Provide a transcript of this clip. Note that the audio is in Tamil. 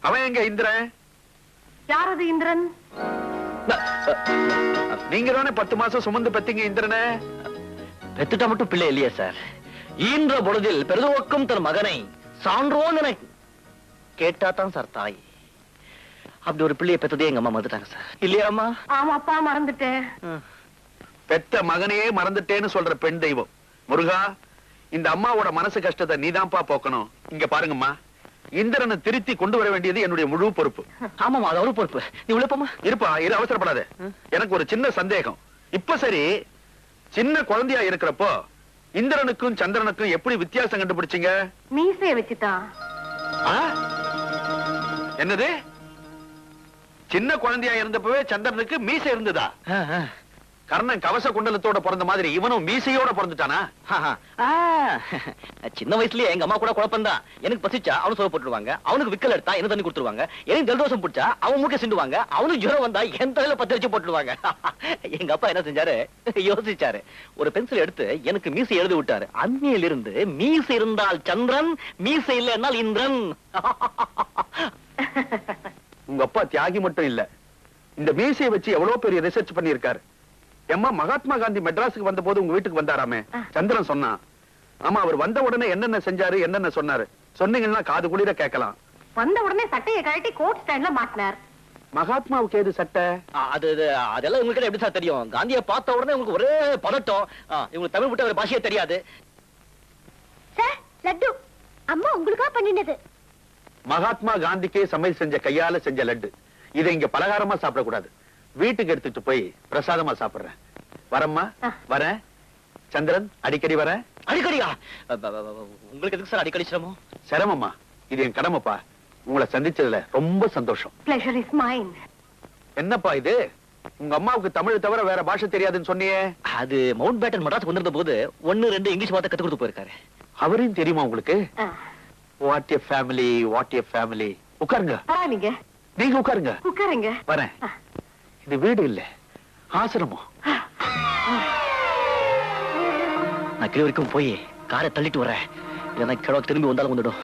அவன் எங்க இந்திரன்? யார் அது இந்திரன்? நீங்க தானே 10 மாசம் சுமந்து பெத்தீங்க இந்திரனை? பெத்துட்டா மட்டும் பிள்ளை இல்லையா சார்? ஈன்ற பொழுதில் பெருதுவக்கும் தன் மகனை சான்றோன் என கேட்டா தான் சார் தாய். அப்படி ஒரு பிள்ளையை பெத்ததே எங்க அம்மா மறந்துட்டாங்க சார். இல்லையா அம்மா? ஆமாப்பா, மறந்துட்டேன். பெத்த மகனையே மறந்துட்டேன்னு சொல்ற பெண் தெய்வம் முருகா, இந்த அம்மாவோட மனசு கஷ்டத்தை நீதான்ப்பா போக்கணும். இங்க பாருங்கம்மா, இந்திரனை திருத்தி கொண்டு வர வேண்டியது என்னுடைய முழு பொறுப்பு. ஆமாமா, அது ஒரு பொறுப்பு. நீ உழைப்பமா இருப்பா, இரு, அவசரப்படாத. எனக்கு ஒரு சின்ன சந்தேகம். இப்ப சரி, சின்ன குழந்தையா இருக்கிறப்போ இந்திரனுக்கும் சந்திரனுக்கும் எப்படி வித்தியாசம் கண்டுபிடிச்சீங்க? மீசைய வச்சுதான். என்னது? சின்ன குழந்தையா இருந்தப்பவே சந்திரனுக்கு மீசை இருந்ததா? கர்ணன் கவச குண்டலத்தோட பிறந்த மாதிரி இவனும் மீசையோட பிறந்துட்டானா? சின்ன வயசுலயே எங்க அம்மா கூட குழப்பம்தான். எனக்கு பசிச்சா அவனு சோறு போட்டுருவாங்க, அவனுக்கு விக்கல் எடுத்தா என்ன தண்ணி கொடுத்துருவாங்க, எனக்கு ஜலதோஷம் பிடிச்சா அவன் மூக்க சிண்டுவாங்க, அவனுக்கு ஜுரம் வந்தா என் தலையில பத்த வச்சு போட்டுருவாங்க. எங்க அப்பா என்ன செஞ்சாரு, யோசிச்சாரு. ஒரு பென்சில் எடுத்து எனக்கு மீசை எழுதி விட்டாரு. அன்னையிலிருந்து மீசை இருந்தால் சந்திரன், மீசை இல்லை என்னால் இந்திரன். உங்க அப்பா தியாகி மட்டும் இல்ல, இந்த மீசையை வச்சு எவ்வளவு பெரிய ரிசர்ச் பண்ணிருக்காரு. ஏம்மா, மகாத்மா காந்தி மெட்ராஸுக்கு வந்த போது உங்க வீட்டுக்கு வந்தாராமே, சந்திரன் சொன்னான். ஆமா, அவர் வந்த உடனே என்னென்ன செஞ்சாரு, என்னென்ன சொன்னாரு சொன்னீங்கன்னா காது குளிர கேட்கலாம். வந்த உடனே சட்டையை கழட்டி கோட் ஸ்டாண்ட்ல மாட்டினார். மகாத்மாவுக்கு ஏது சட்டை? அதெல்லாம் உங்களுக்கு எப்படி சார் தெரியும்? காந்தியை பார்த்த உடனே உங்களுக்கு ஒரே பதட்டம். இவங்களுக்கு தமிழ் விட்டு ஒரு பாஷையே தெரியாது. சார், லட்டு அம்மா உங்களுக்கா பண்ணினது. மகாத்மா காந்திக்கே சமையல் செஞ்ச கையால செஞ்ச லட்டு. இதை இங்க பலகாரமா சாப்பிடக்கூடாது, வீட்டுக்கு எடுத்துட்டு போய் பிரசாதமா சாப்பிடுறேன். வரம்மா, வரேன். சந்திரன், அடிக்கடி வரேன். அடிக்கடியா? உங்களுக்கு எதுக்கு சார் அடிக்கடி சிரமம்? சிரமமா? இது என் கடமைப்பா. உங்களை சந்திச்சதுல ரொம்ப சந்தோஷம். Pleasure is mine. என்னப்பா இது, உங்க அம்மாவுக்கு தமிழ் தவிர வேற பாஷை தெரியாதுன்னு சொன்னியே? அது மவுண்ட் பேட்டன் மெட்ராஸ் வந்திருந்த போது 1-2 இங்கிலீஷ் வார்த்தை கத்து கொடுத்து போயிருக்காரு. அவரையும் தெரியுமா உங்களுக்கு? What a family, what a family. உட்காருங்க. நீங்க நீங்க உட்காருங்க. உட்காருங்க. வரேன். இது வீடு இல்ல, ஆசிரமம். நான் கீழ வரைக்கும் போய் காரை தள்ளிட்டு வரேன். எனக்கு கிழக்கு திரும்பி வந்தாலும் வந்துடும்.